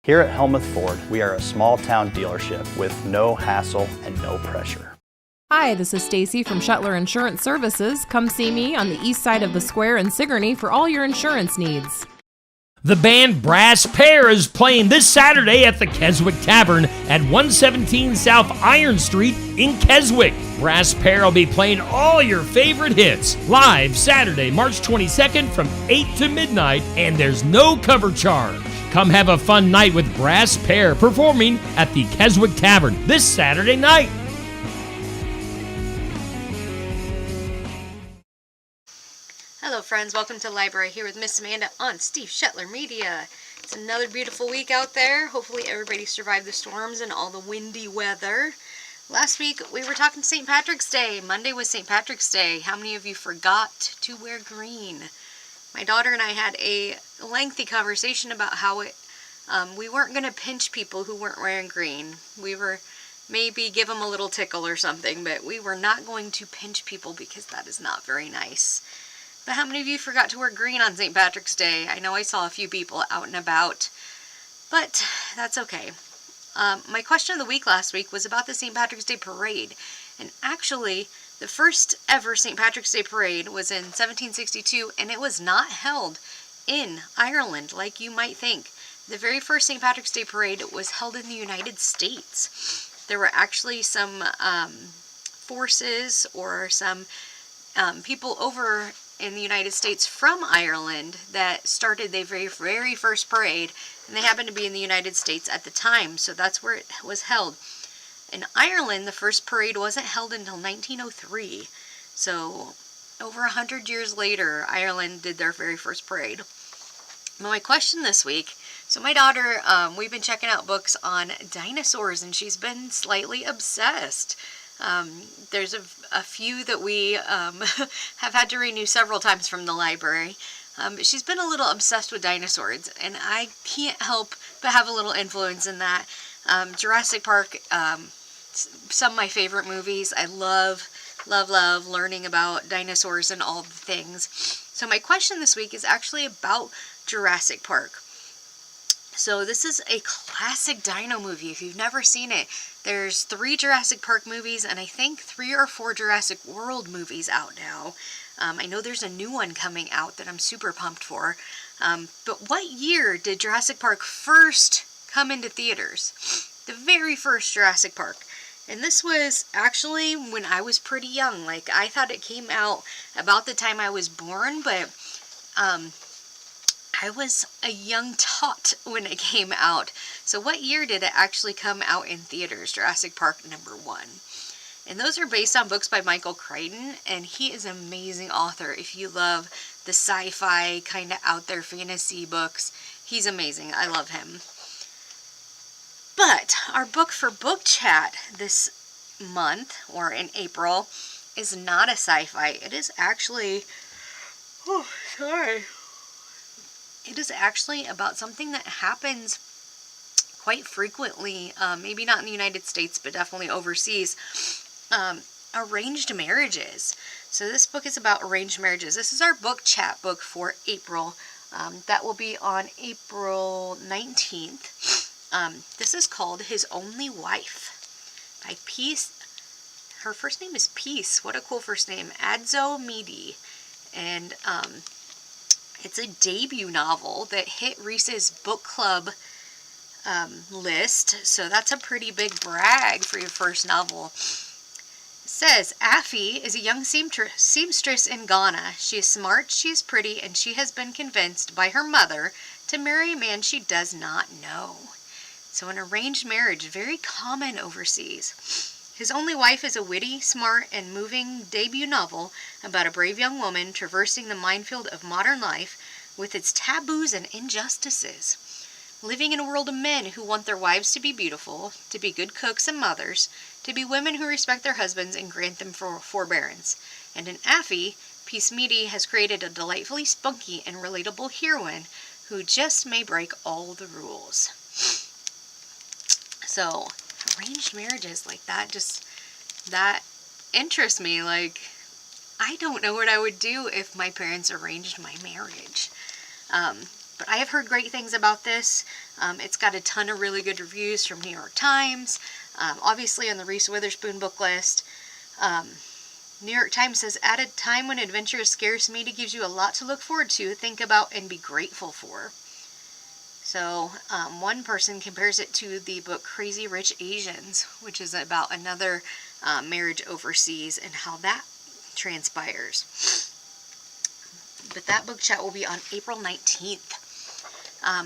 Here at Helmuth Ford, we are a small town dealership with no hassle and no pressure. Hi, this is Stacy from Shetler Insurance Services. Come see me on the east side of the square in Sigourney for all your insurance needs. The band Brass Pair is playing this Saturday at the Keswick Tavern at 117 South Iron Street in Keswick. Brass Pair will be playing all your favorite hits live Saturday, March 22nd from 8 to midnight, and there's no cover charge. Come have a fun night with Brass Pair performing at the Keswick Tavern this Saturday night. Hello friends, welcome to the library here with Miss Amanda on Steve Shetler Media. It's another beautiful week out there. Hopefully everybody survived the storms and all the windy weather. Last week we were talking St. Patrick's Day. Monday was St. Patrick's Day. How many of you forgot to wear green? My daughter and I had a lengthy conversation about how we weren't going to pinch people who weren't wearing green. We were maybe give them a little tickle or something, but we were not going to pinch people because that is not very nice. But how many of you forgot to wear green on St. Patrick's Day? I know I saw a few people out and about, but that's okay. My question of the week last week was about the St. Patrick's Day Parade, and actually the first ever St. Patrick's Day Parade was in 1762, and it was not held in Ireland like you might think. The very first St. Patrick's Day Parade was held in the United States. There were actually some forces or some people over in the United States from Ireland that started the very, very first parade, and they happened to be in the United States at the time, so that's where it was held. In Ireland, the first parade wasn't held until 1903, so over 100 years later, Ireland did their very first parade. Now, my question this week, so my daughter, we've been checking out books on dinosaurs, and she's been slightly obsessed. There's a few that we have had to renew several times from the library. But she's been a little obsessed with dinosaurs, and I can't help but have a little influence in that. Jurassic Park, some of my favorite movies. I love learning about dinosaurs and all the things. So my question this week is actually about Jurassic Park. So this is a classic dino movie. If you've never seen it, there's 3 Jurassic Park movies and I think 3 or 4 Jurassic World movies out now. I know there's a new one coming out that I'm super pumped for. But what year did Jurassic Park first come into theaters? The very first Jurassic Park. And this was actually when I was pretty young. Like, I thought it came out about the time I was born, but I was a young tot when it came out. So what year did it actually come out in theaters? Jurassic Park #1. And those are based on books by Michael Crichton, and he is an amazing author. If you love the sci-fi kind of out there fantasy books, he's amazing. I love him. But our book for book chat this month, or in April, is not a sci-fi. It is actually, it is actually about something that happens quite frequently, maybe not in the United States, but definitely overseas, arranged marriages. So this book is about arranged marriages. This is our book chat book for April. That will be on April 19th. This is called His Only Wife by Peace. Her first name is Peace. What a cool first name. Adzo Meady. And it's a debut novel that hit Reese's book club list. So that's a pretty big brag for your first novel. It says, Affy is a young seamstress in Ghana. She is smart, she is pretty, and she has been convinced by her mother to marry a man she does not know. So an arranged marriage, very common overseas. His Only Wife is a witty, smart, and moving debut novel about a brave young woman traversing the minefield of modern life with its taboos and injustices. Living in a world of men who want their wives to be beautiful, to be good cooks and mothers, to be women who respect their husbands and grant them forbearance. And in Affy, Peace Meady has created a delightfully spunky and relatable heroine who just may break all the rules. So, arranged marriages like that, that interests me. Like, I don't know what I would do if my parents arranged my marriage. But I have heard great things about this. It's got a ton of really good reviews from New York Times, obviously on the Reese Witherspoon book list. New York Times says, at a time when adventure is scarce, media gives you a lot to look forward to, think about, and be grateful for. So one person compares it to the book Crazy Rich Asians, which is about another marriage overseas and how that transpires. But that book chat will be on April 19th.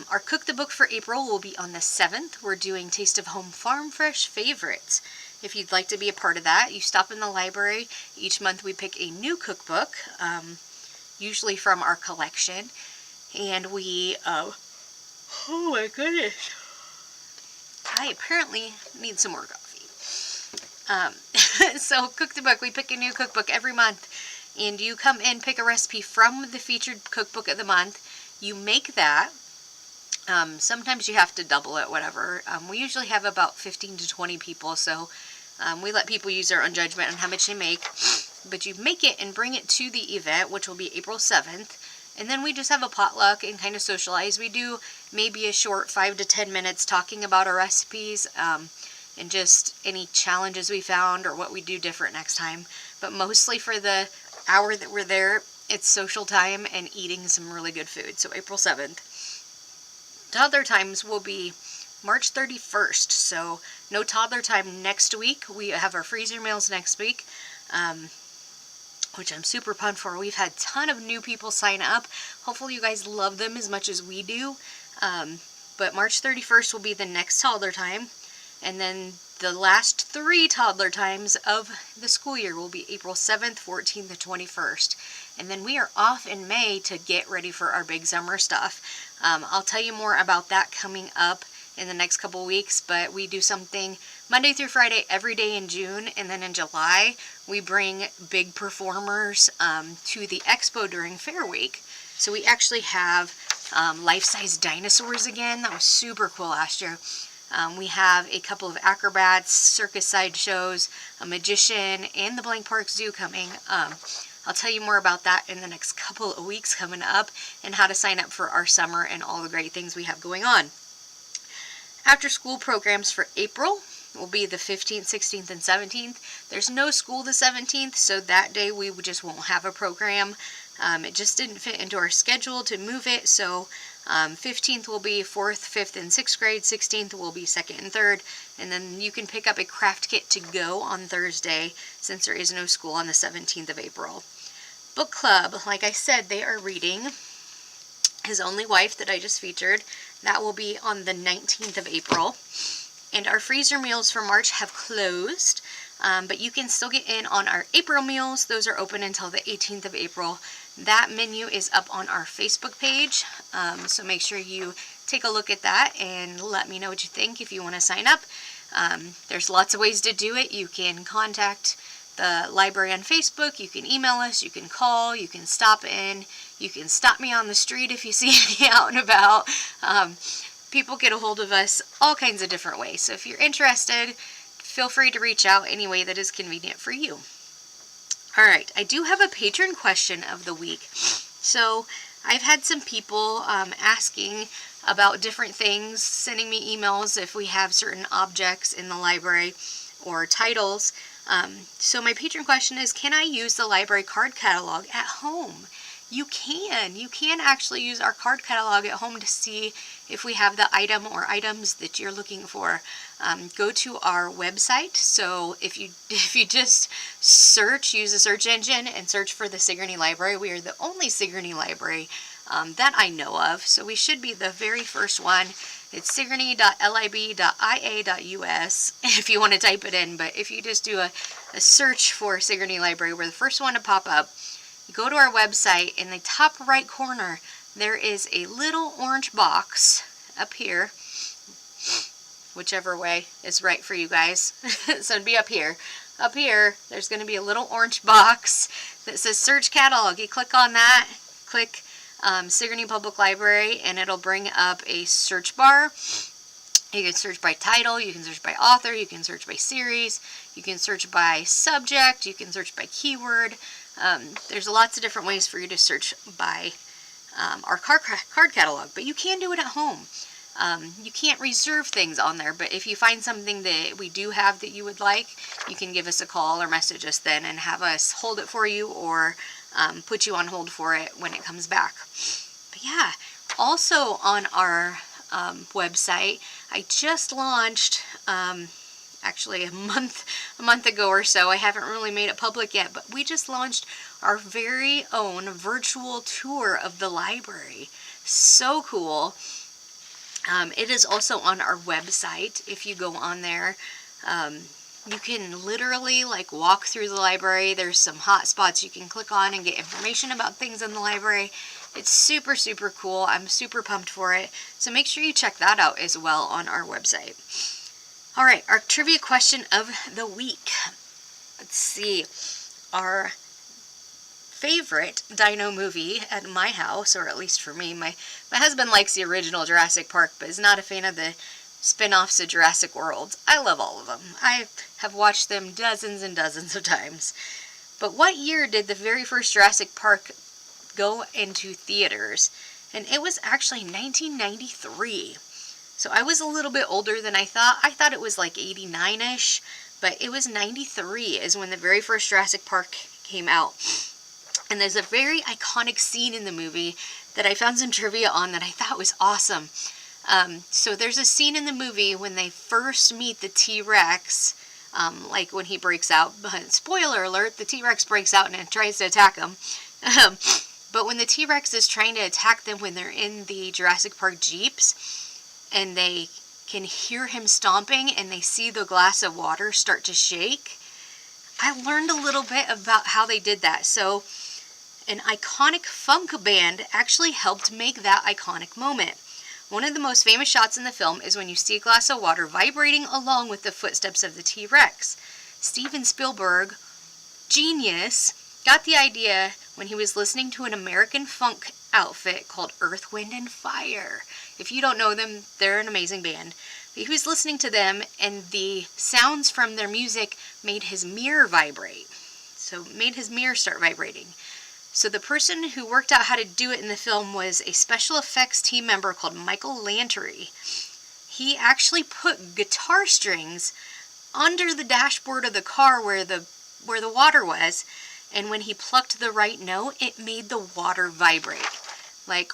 Our Cook the Book for April will be on the 7th. We're doing Taste of Home Farm Fresh Favorites. If you'd like to be a part of that, you stop in the library. Each month we pick a new cookbook, usually from our collection. And we, oh my goodness. I apparently need some more coffee. So Cook the Book, we pick a new cookbook every month. And you come in, pick a recipe from the featured cookbook of the month. You make that. Sometimes you have to double it, whatever. We usually have about 15 to 20 people, so we let people use their own judgment on how much they make. But you make it and bring it to the event, which will be April 7th. And then we just have a potluck and kind of socialize. We do maybe a short 5 to 10 minutes talking about our recipes and just any challenges we found or what we do different next time. But mostly for the hour that we're there, it's social time and eating some really good food. So April 7th. Toddler times will be March 31st. So no toddler time next week. We have our freezer meals next week, which I'm super pumped for. We've had a ton of new people sign up. Hopefully you guys love them as much as we do. But March 31st will be the next toddler time. And then the last 3 toddler times of the school year will be April 7th, 14th, and 21st. And then we are off in May to get ready for our big summer stuff. I'll tell you more about that coming up in the next couple weeks, but we do something Monday through Friday every day in June, and then in July we bring big performers to the expo during Fair Week. So we actually have life-size dinosaurs again. That was super cool last year. We have a couple of acrobats, circus side shows, a magician, and the Blank Park Zoo coming. I'll tell you more about that in the next couple of weeks coming up and how to sign up for our summer and all the great things we have going on. After school programs for April will be the 15th, 16th, and 17th. There's no school the 17th, so that day we just won't have a program. It just didn't fit into our schedule to move it, so 15th will be 4th, 5th, and 6th grade. 16th will be 2nd and 3rd. And then you can pick up a craft kit to go on Thursday since there is no school on the 17th of April. Book club, like I said, they are reading His Only Wife that I just featured. That will be on the 19th of April. And our freezer meals for March have closed, but you can still get in on our April meals. Those are open until the 18th of April. That menu is up on our Facebook page, so make sure you take a look at that and let me know what you think if you want to sign up. There's lots of ways to do it. You can contact the library on Facebook, you can email us, you can call, you can stop in, you can stop me on the street if you see me out and about. People get a hold of us all kinds of different ways. So if you're interested, feel free to reach out any way that is convenient for you. All right, I do have a patron question of the week. So I've had some people asking about different things, sending me emails if we have certain objects in the library or titles. So my patron question is, can I use the library card catalog at home? You can actually use our card catalog at home to see if we have the item or items that you're looking for. Go to our website. So if you just search, use a search engine and search for the Sigourney Library. We are the only Sigourney Library that I know of. So we should be the very first one. It's sigourney.lib.ia.us if you want to type it in. But if you just do a search for Sigourney Library, we're the first one to pop up. You go to our website, in the top right corner, there is a little orange box up here, whichever way is right for you guys. So it'd be up here. Up here, there's going to be a little orange box that says Search Catalog. You click on that, click Sigourney Public Library, and it'll bring up a search bar. You can search by title, you can search by author, you can search by series, you can search by subject, you can search by keyword. There's lots of different ways for you to search by our card catalog, but you can do it at home. You can't reserve things on there, but if you find something that we do have that you would like, you can give us a call or message us then and have us hold it for you, or put you on hold for it when it comes back. But yeah, also on our website, I just launched, actually a month ago or so. I haven't really made it public yet, but we just launched our very own virtual tour of the library. So cool. It is also on our website. If you go on there, you can literally like walk through the library. There's some hot spots you can click on and get information about things in the library. It's super, super cool. I'm super pumped for it. So make sure you check that out as well on our website. All right, our trivia question of the week. Let's see. Our favorite dino movie at my house, or at least for me, my husband likes the original Jurassic Park, but is not a fan of the spin-offs of Jurassic World. I love all of them. I have watched them dozens and dozens of times. But what year did the very first Jurassic Park go into theaters? And it was actually 1993. So I was a little bit older than I thought. I thought it was like 89-ish, but it was 93 is when the very first Jurassic Park came out. And there's a very iconic scene in the movie that I found some trivia on that I thought was awesome. So there's a scene in the movie when they first meet the T-Rex, like when he breaks out. Spoiler alert, the T-Rex breaks out and tries to attack him. But when the T-Rex is trying to attack them when they're in the Jurassic Park Jeeps, and they can hear him stomping and they see the glass of water start to shake, I learned a little bit about how they did that. So an iconic funk band actually helped make that iconic moment. One of the most famous shots in the film is when you see a glass of water vibrating along with the footsteps of the T-Rex. Steven Spielberg, genius, got the idea when he was listening to an American funk outfit called Earth, Wind & Fire. If you don't know them, they're an amazing band. But he was listening to them, and the sounds from their music made his mirror vibrate. So made his mirror start vibrating. So the person who worked out how to do it in the film was a special effects team member called Michael Lantry. He actually put guitar strings under the dashboard of the car where the water was, and when he plucked the right note, it made the water vibrate. Like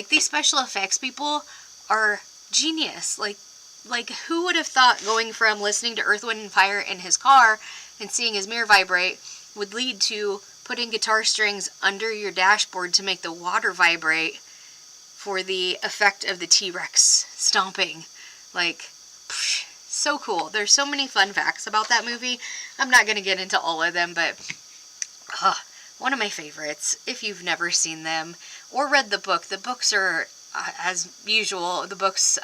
these special effects people are genius. Like who would have thought going from listening to Earth, Wind & Fire in his car and seeing his mirror vibrate would lead to putting guitar strings under your dashboard to make the water vibrate for the effect of the T-Rex stomping. Like, so cool. There's so many fun facts about that movie. I'm not going to get into all of them, but one of my favorites. If you've never seen them or read the books are, as usual, the books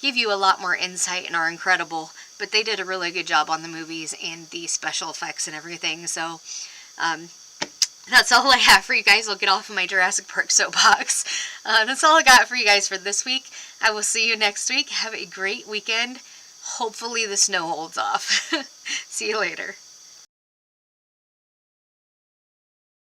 give you a lot more insight and are incredible, but they did a really good job on the movies and the special effects and everything. So that's all I have for you guys. I'll get off of my Jurassic Park soapbox. That's all I got for you guys for this week. I will see you next week. Have a great weekend. Hopefully the snow holds off. See you later.